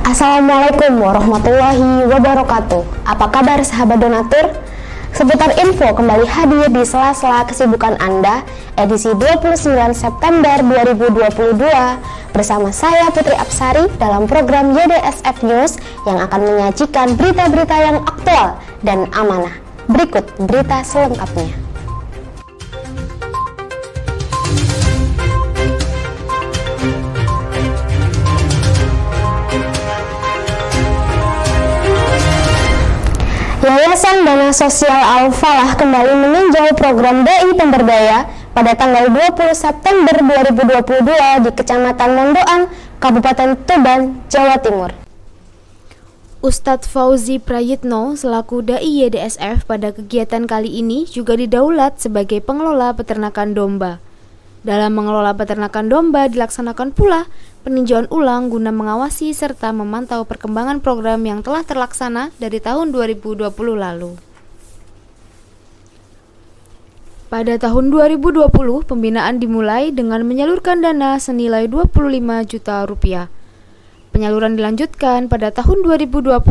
Assalamualaikum warahmatullahi wabarakatuh. Apa kabar sahabat donatur? Seputar info kembali hadir di sela-sela kesibukan Anda edisi 29 September 2022 bersama saya Putri Apsari dalam program YDSF News yang akan menyajikan berita-berita yang aktual dan amanah. Berikut berita selengkapnya. Yayasan Dana Sosial Al-Falah kembali meninjau program BI Pemberdaya pada tanggal 20 September 2022 di Kecamatan Mondoan, Kabupaten Tuban, Jawa Timur. Ustadz Fauzi Prayitno selaku Dai YDSF pada kegiatan kali ini juga didaulat sebagai pengelola peternakan domba. Dalam mengelola peternakan domba dilaksanakan pula peninjauan ulang guna mengawasi serta memantau perkembangan program yang telah terlaksana dari tahun 2020 lalu. Pada tahun 2020, pembinaan dimulai dengan menyalurkan dana senilai 25 juta rupiah. Penyaluran dilanjutkan pada tahun 2021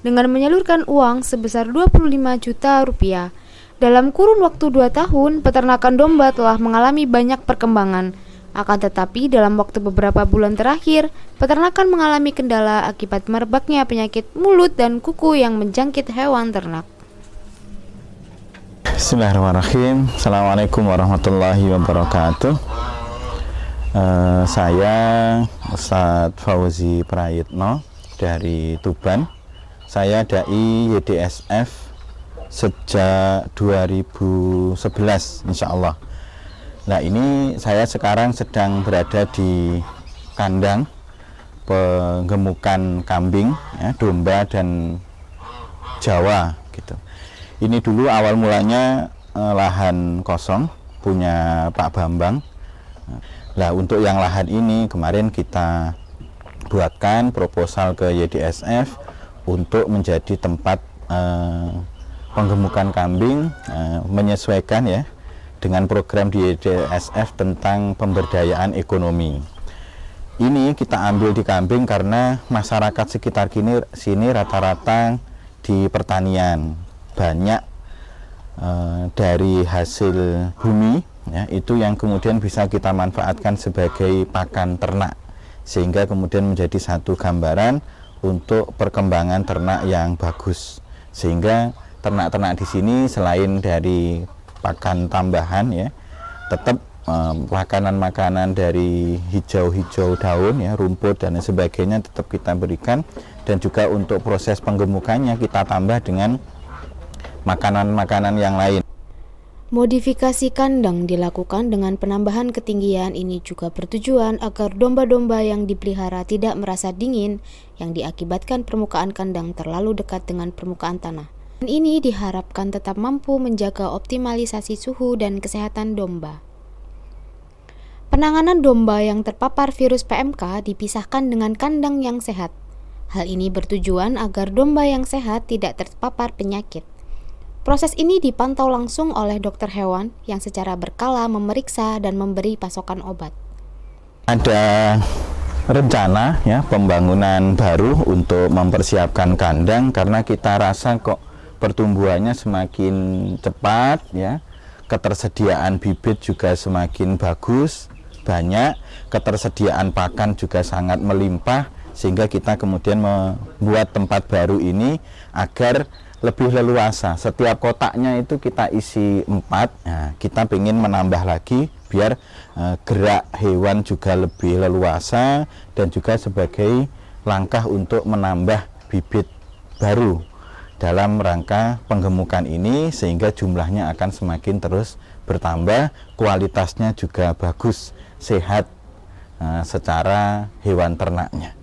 dengan menyalurkan uang sebesar 25 juta rupiah. Dalam kurun waktu 2 tahun, peternakan domba telah mengalami banyak perkembangan. Akan tetapi, dalam waktu beberapa bulan terakhir, peternakan mengalami kendala akibat merebaknya penyakit mulut dan kuku yang menjangkit hewan ternak. Bismillahirrahmanirrahim. Assalamualaikum warahmatullahi wabarakatuh. Saya Ustadz Fauzi Prayitno dari Tuban. Saya Dai YDSF sejak 2011 insya Allah. Nah, ini saya sekarang sedang berada di kandang penggemukan kambing, ya, domba dan Jawa gitu. Ini dulu awal mulanya lahan kosong punya Pak Bambang. Nah, untuk yang lahan ini kemarin kita buatkan proposal ke YDSF untuk menjadi tempat penggemukan kambing, menyesuaikan ya dengan program di YDSF tentang pemberdayaan ekonomi. Ini kita ambil di kambing karena masyarakat sekitar sini rata-rata di pertanian, banyak dari hasil bumi ya, itu yang kemudian bisa kita manfaatkan sebagai pakan ternak, sehingga kemudian menjadi satu gambaran untuk perkembangan ternak yang bagus, sehingga ternak-ternak di sini selain dari pakan tambahan ya, tetap makanan-makanan dari hijau-hijau daun ya, rumput dan sebagainya tetap kita berikan, dan juga untuk proses penggemukannya kita tambah dengan makanan-makanan yang lain. Modifikasi kandang dilakukan dengan penambahan ketinggian. Ini juga bertujuan agar domba-domba yang dipelihara tidak merasa dingin yang diakibatkan permukaan kandang terlalu dekat dengan permukaan tanah. Ini diharapkan tetap mampu menjaga optimalisasi suhu dan kesehatan domba. Penanganan domba yang terpapar virus PMK dipisahkan dengan kandang yang sehat. Hal ini bertujuan agar domba yang sehat tidak terpapar penyakit. Proses ini dipantau langsung oleh dokter hewan yang secara berkala memeriksa dan memberi pasokan obat. Ada rencana ya pembangunan baru untuk mempersiapkan kandang karena kita rasa kok pertumbuhannya semakin cepat ya, ketersediaan bibit juga semakin bagus, banyak, ketersediaan pakan juga sangat melimpah, sehingga kita kemudian membuat tempat baru ini agar lebih leluasa. Setiap kotaknya itu kita isi 4, nah, kita ingin menambah lagi biar gerak hewan juga lebih leluasa dan juga sebagai langkah untuk menambah bibit baru dalam rangka penggemukan ini, sehingga jumlahnya akan semakin terus bertambah, kualitasnya juga bagus, sehat secara hewan ternaknya.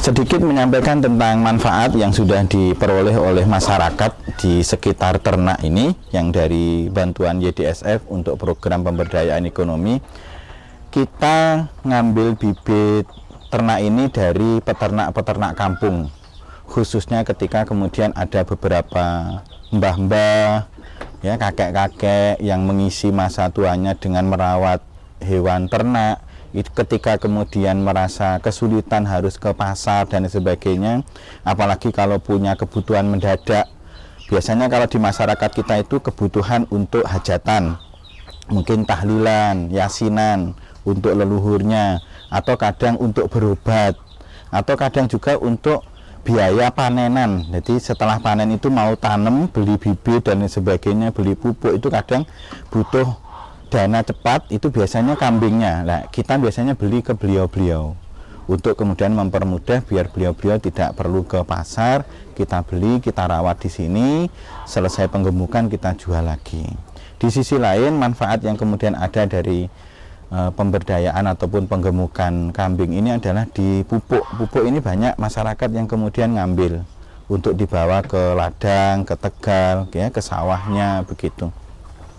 Sedikit menyampaikan tentang manfaat yang sudah diperoleh oleh masyarakat di sekitar ternak ini yang dari bantuan YDSF untuk program pemberdayaan ekonomi. Kita ngambil bibit ternak ini dari peternak-peternak kampung, khususnya ketika kemudian ada beberapa mbah-mbah ya, kakek-kakek yang mengisi masa tuanya dengan merawat hewan ternak, itu ketika kemudian merasa kesulitan harus ke pasar dan sebagainya, apalagi kalau punya kebutuhan mendadak. Biasanya kalau di masyarakat kita itu kebutuhan untuk hajatan, mungkin tahlilan, yasinan untuk leluhurnya, atau kadang untuk berobat, atau kadang juga untuk biaya panenan. Jadi setelah panen itu mau tanam, beli bibit dan sebagainya, beli pupuk, itu kadang butuh dana cepat, itu biasanya kambingnya. Nah, kita biasanya beli ke beliau-beliau untuk kemudian mempermudah biar beliau-beliau tidak perlu ke pasar, kita beli, kita rawat di sini, selesai penggemukan kita jual lagi. Di sisi lain, manfaat yang kemudian ada dari pemberdayaan ataupun penggemukan kambing ini adalah di pupuk. Pupuk ini banyak masyarakat yang kemudian ngambil untuk dibawa ke ladang, ke Tegal, ya, ke sawahnya begitu.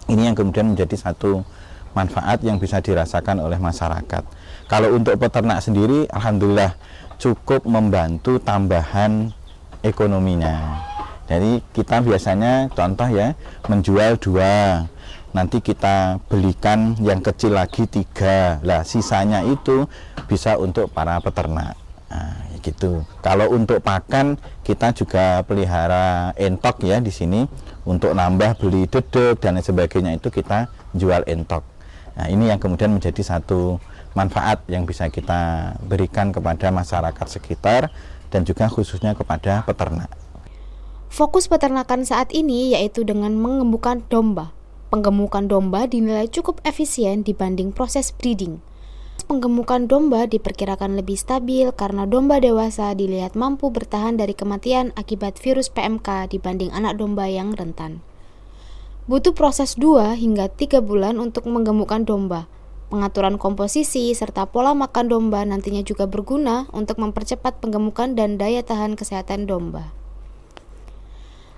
Ini yang kemudian menjadi satu manfaat yang bisa dirasakan oleh masyarakat. Kalau untuk peternak sendiri, alhamdulillah cukup membantu tambahan ekonominya. Jadi kita biasanya contoh ya, menjual 2, nanti kita belikan yang kecil lagi 3, lah sisanya itu bisa untuk para peternak. Nah, gitu. Kalau untuk pakan, kita juga pelihara entok ya di sini, untuk nambah beli dedek dan sebagainya, itu kita jual entok. Nah, ini yang kemudian menjadi satu manfaat yang bisa kita berikan kepada masyarakat sekitar dan juga khususnya kepada peternak. Fokus peternakan saat ini yaitu dengan menggemukkan domba. Penggemukan domba dinilai cukup efisien dibanding proses breeding. Penggemukan domba diperkirakan lebih stabil karena domba dewasa dilihat mampu bertahan dari kematian akibat virus PMK dibanding anak domba yang rentan. Butuh proses 2 hingga 3 bulan untuk menggemukkan domba. Pengaturan komposisi serta pola makan domba nantinya juga berguna untuk mempercepat penggemukan dan daya tahan kesehatan domba.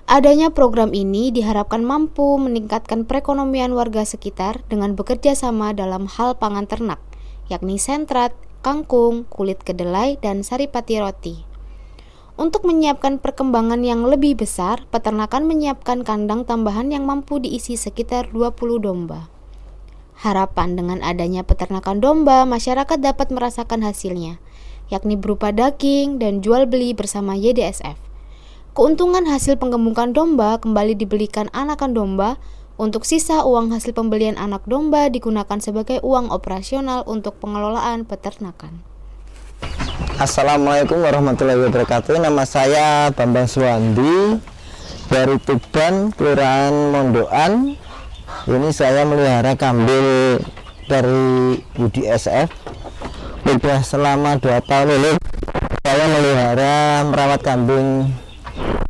Adanya program ini diharapkan mampu meningkatkan perekonomian warga sekitar dengan bekerja sama dalam hal pangan ternak, yakni sentrat, kangkung, kulit kedelai, dan saripati roti. Untuk menyiapkan perkembangan yang lebih besar, peternakan menyiapkan kandang tambahan yang mampu diisi sekitar 20 domba. Harapan dengan adanya peternakan domba, masyarakat dapat merasakan hasilnya, yakni berupa daging dan jual beli bersama YDSF. Keuntungan hasil penggemukan domba kembali dibelikan anakan domba, untuk sisa uang hasil pembelian anak domba digunakan sebagai uang operasional untuk pengelolaan peternakan. Assalamualaikum warahmatullahi wabarakatuh. Nama saya Bambang Suwandi dari Tuban, Kelurahan Mondokan. Ini saya melihara kambing dari YDSF. Sudah selama 2 tahun ini saya melihara merawat kambing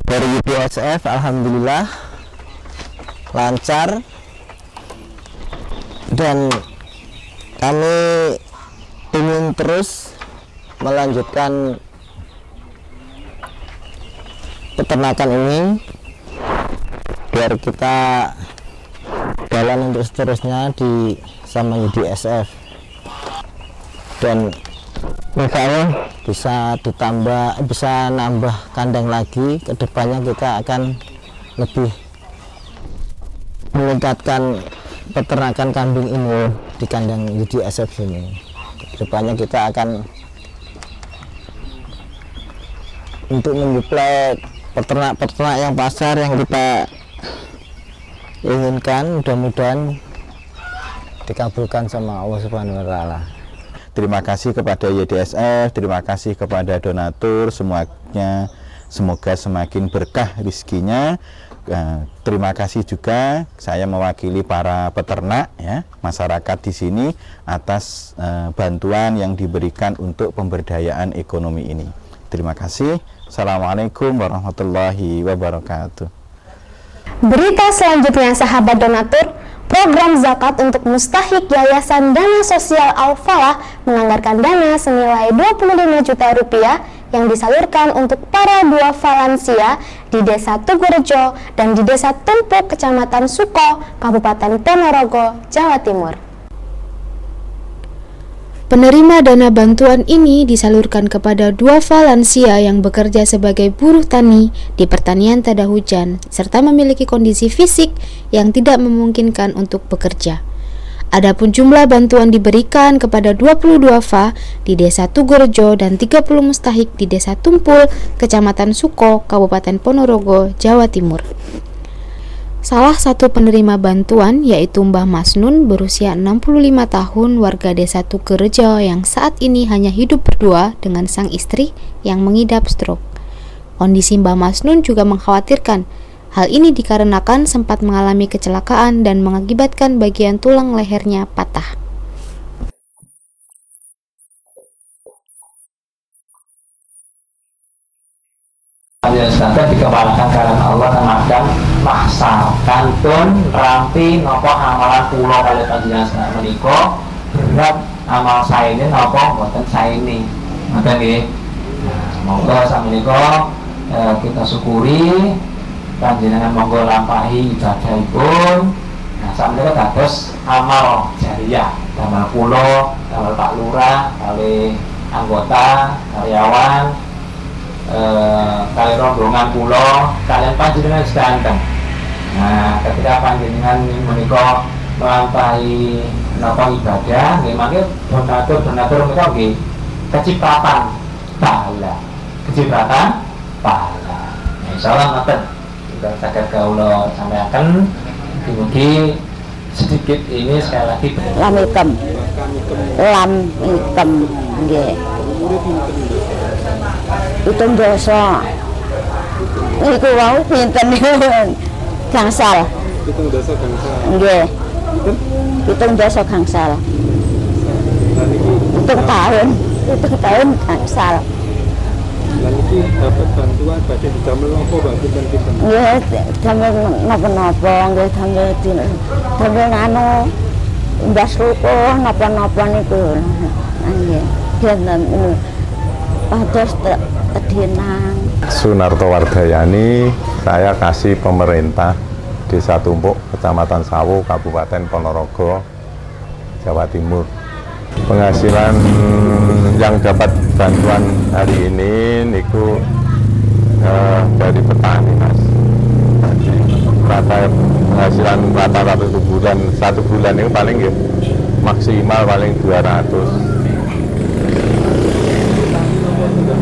dari YDSF. Alhamdulillah lancar, dan kami ingin terus melanjutkan peternakan ini biar kita jalan untuk seterusnya di sama YDSF, dan makanya bisa nambah kandang lagi. Kedepannya kita akan lebih meningkatkan peternakan kambing ini di kandang YDSF ini. Kedepannya kita akan untuk menyuplai peternak yang pasar yang kita inginkan, mudah-mudahan dikabulkan sama Allah Subhanahu wa Ta'ala. Terima kasih kepada YDSF, terima kasih kepada donatur semuanya, semoga semakin berkah rezekinya. Terima kasih juga saya mewakili para peternak ya, masyarakat di sini atas bantuan yang diberikan untuk pemberdayaan ekonomi ini. Terima kasih. Assalamualaikum warahmatullahi wabarakatuh. Berita selanjutnya, sahabat donatur, program zakat untuk mustahik Yayasan Dana Sosial Al-Falah menganggarkan dana senilai 25 juta rupiah yang disalurkan untuk para duafa lansia di Desa Tugurejo dan di Desa Tumpuk, Kecamatan Suko, Kabupaten Ponorogo, Jawa Timur. Penerima dana bantuan ini disalurkan kepada duafa lansia yang bekerja sebagai buruh tani di pertanian tada hujan serta memiliki kondisi fisik yang tidak memungkinkan untuk bekerja. Adapun jumlah bantuan diberikan kepada 22 FA di Desa Tugorejo dan 30 mustahik di Desa Tumpul, Kecamatan Suko, Kabupaten Ponorogo, Jawa Timur. Salah satu penerima bantuan yaitu Mbah Masnun berusia 65 tahun warga Desa Tugorejo yang saat ini hanya hidup berdua dengan sang istri yang mengidap stroke. Kondisi Mbah Masnun juga mengkhawatirkan. Hal ini dikarenakan sempat mengalami kecelakaan dan mengakibatkan bagian tulang lehernya patah. Sedangkan dikepalakan karena Allah temadang maksa kantun rampi nopo amalan pulau kali panjenengan menika berat amal saya ini nopo mboten saya ini ngoten nggih. Monggo sakmenika kita syukuri panjenengan monggo lampahi ibadahipun. Nah, sakmenika dados amal jariah damel kula, damel Pak Lurah, kali anggota, karyawan, kali rombongan kula, kalian panjenengan sedanten. Nah, ketika panjenengan menika melampahi napa ibadah, nggih mangke donatur menika nggih kecipratan pahala. Kecipratan pahala. Insyaallah ngoten. Juga saged kawula sampaikan mugi sedikit ini sekali lagi lam ikem nggih pitung dasa iku wau pinten gangsal nggih pitung dasa gangsal pitung tahun gangsal. Lan iki dapat bantuan badhe didamel apa Mbak pinten-pinten? Nggih, damel napa-napa, nggih damel anu ndas ruko napa-napa niku. Nggih, dinten pados tedinan. Sunarto Wardayani, saya kasih pemerintah Desa Tumpuk, Kecamatan Sawu, Kabupaten Ponorogo, Jawa Timur. Penghasilan yang dapat bantuan hari ini niku dari petani mas. Penghasilan rata-rata satu bulan itu paling ya, maksimal paling 200.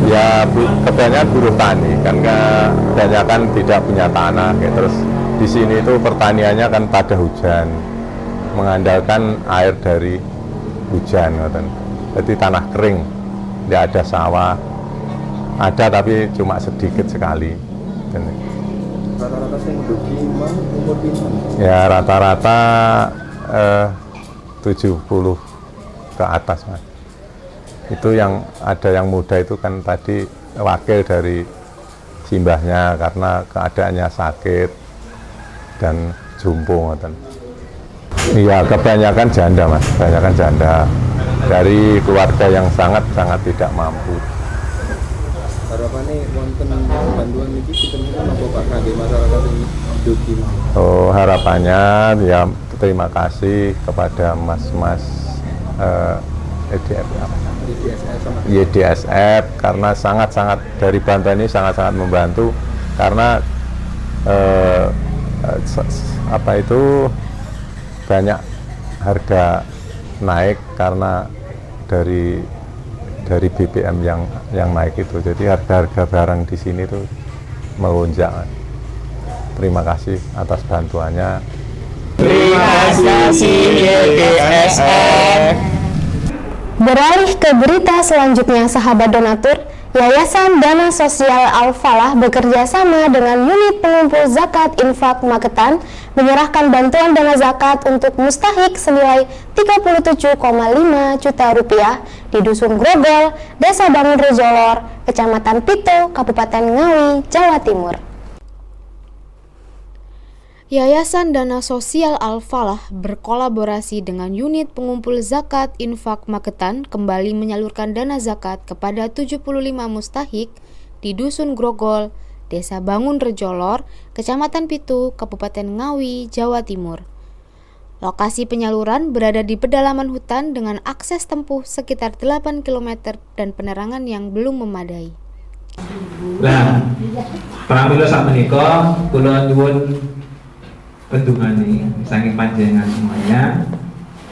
Ya kebanyakan buruh tani kan kebanyakan tidak punya tanah ya. Terus di sini itu pertaniannya kan pada hujan, mengandalkan air dari hujan, jadi tanah kering, tidak ada sawah, ada tapi cuma sedikit sekali. Rata-rata sing ndugi umur pinten? Ya rata-rata 70 ke atas mas. Itu yang ada yang muda itu kan tadi wakil dari simbahnya karena keadaannya sakit dan jumbo. Iya, kebanyakan janda mas, kebanyakan janda dari keluarga yang sangat-sangat tidak mampu. Harapannya wonten bantuan ini kita apa Pak kangge masyarakat ini dugi? Oh, harapannya ya terima kasih kepada mas-mas YDSF karena sangat-sangat dari bantuan ini sangat-sangat membantu karena banyak harga naik karena dari BBM yang naik itu, jadi harga barang di sini tuh melonjak. Terima kasih atas bantuannya. Terima kasih YDSF. Beralih ke berita selanjutnya, sahabat donatur, Yayasan Dana Sosial Al-Falah bekerja sama dengan unit pengumpul zakat infak Magetan menyerahkan bantuan dana zakat untuk mustahik senilai 37,5 juta rupiah di Dusun Grogol, Desa Bangun Rejolor, Kecamatan Pito, Kabupaten Ngawi, Jawa Timur. Yayasan Dana Sosial Al-Falah berkolaborasi dengan unit pengumpul zakat infak Magetan kembali menyalurkan dana zakat kepada 75 mustahik di Dusun Grogol, Desa Bangun Rejolor, Kecamatan Pitu, Kabupaten Ngawi, Jawa Timur. Lokasi penyaluran berada di pedalaman hutan dengan akses tempuh sekitar 8 km dan penerangan yang belum memadai. Lah, pramila sak menika kula nyuwun bendungane saking panjenengan semuanya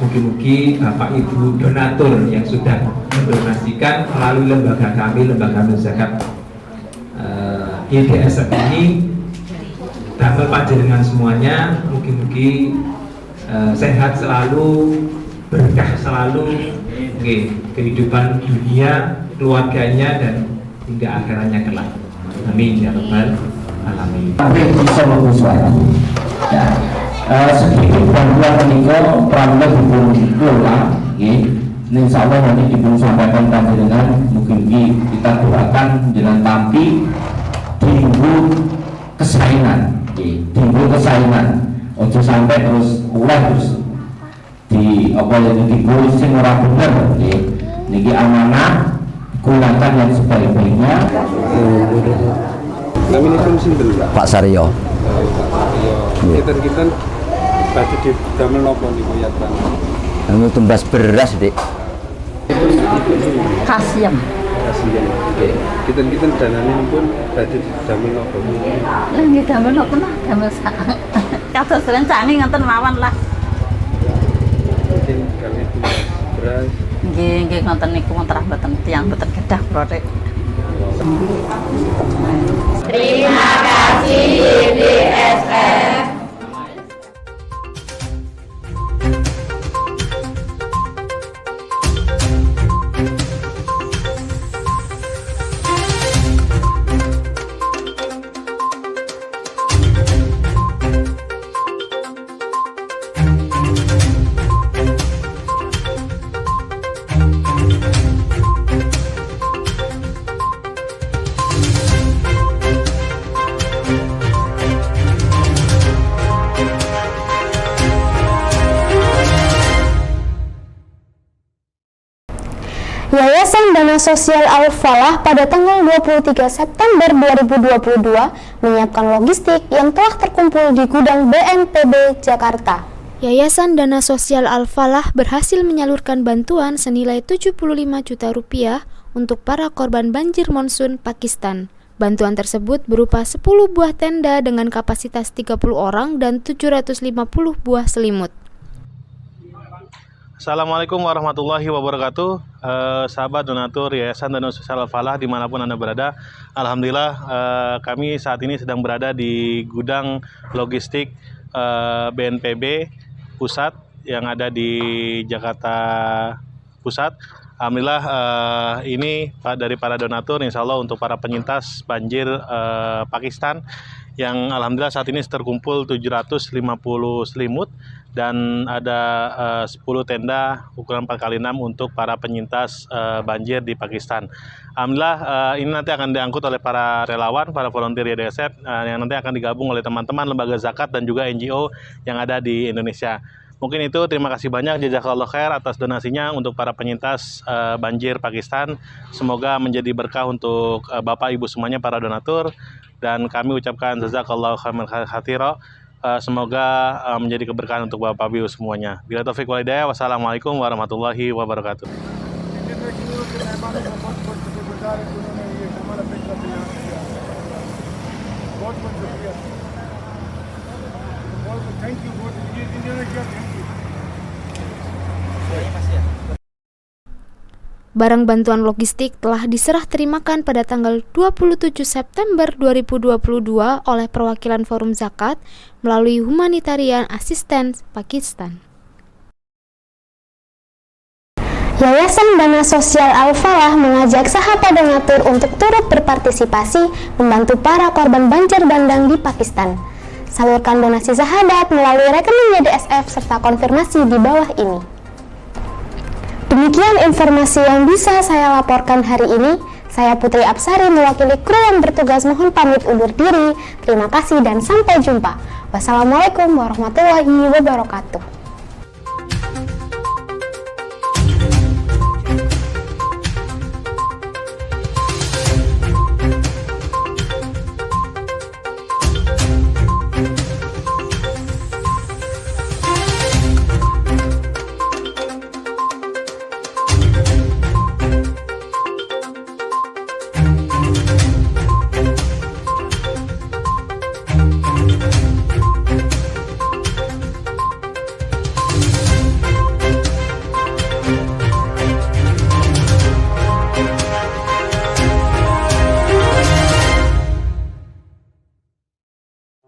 Mugi-mugi Bapak Ibu donatur yang sudah mendonasikan melalui lembaga kami, Lembaga Amil Zakat YDSF ini, damel panjenengan semuanya, mugi-mugi sehat selalu, berkah selalu, kehidupan dunia, keluarganya, dan hingga akhirannya kelak. Amin ya rabbal alamin. Bisa suara. Sedikit bantuan menikah pramila dipun dikelola, insya Allah nanti dipun sampaikan panjenengan. Mungkin kita doakan dengan tampi timbul kesaingan, ojo sampai terus ulah terus di apa yang timbul sing ora bener. Niki amanah, gunakan yang sebaik-baiknya. Naminipun sinten Pak Saryo. Kita badhe didamel napa niku yatan? Anu tumbas beras, Dik. Kasiem. Kita danane pun badhe didamel napa? Lah nggih damel napa nah damel sak. Kados rencane ngoten mawon lah. Mungkin kami tumbas beras. Nggih ngoten niku wonten mboten tiyang mboten kedah kula Dik. Terima kasih YDSF. Yayasan Dana Sosial Al-Falah pada tanggal 23 September 2022 menyiapkan logistik yang telah terkumpul di gudang BNPB Jakarta. Yayasan Dana Sosial Al-Falah berhasil menyalurkan bantuan senilai 75 juta rupiah untuk para korban banjir monsun Pakistan. Bantuan tersebut berupa 10 buah tenda dengan kapasitas 30 orang dan 750 buah selimut. Assalamualaikum warahmatullahi wabarakatuh. Sahabat donatur Yayasan Dana Sosial Al-Falah dimanapun Anda berada, alhamdulillah kami saat ini sedang berada di gudang logistik BNPB Pusat yang ada di Jakarta Pusat. Alhamdulillah ini dari para donatur, insya Allah untuk para penyintas banjir Pakistan yang alhamdulillah saat ini terkumpul 750 selimut dan ada 10 tenda ukuran 4x6 untuk para penyintas banjir di Pakistan. Alhamdulillah ini nanti akan diangkut oleh para relawan, para volunteer YDSF yang nanti akan digabung oleh teman-teman lembaga zakat dan juga NGO yang ada di Indonesia. Mungkin itu, terima kasih banyak jazakallahu khair atas donasinya untuk para penyintas banjir Pakistan. Semoga menjadi berkah untuk Bapak Ibu semuanya para donatur, dan kami ucapkan jazakallahu khairan. Semoga menjadi keberkahan untuk Bapak Ibu semuanya. Bila taufik wal hidayah, wassalamualaikum warahmatullahi wabarakatuh. Barang bantuan logistik telah diserah terimakan pada tanggal 27 September 2022 oleh perwakilan Forum Zakat melalui Humanitarian Assistance Pakistan. Yayasan Dana Sosial Al-Falah mengajak sahabat donatur untuk turut berpartisipasi membantu para korban banjir bandang di Pakistan. Salurkan donasi sahadat melalui rekening YDSF serta konfirmasi di bawah ini. Demikian informasi yang bisa saya laporkan hari ini. Saya Putri Apsari mewakili kru yang bertugas mohon pamit undur diri. Terima kasih dan sampai jumpa. Wassalamualaikum warahmatullahi wabarakatuh.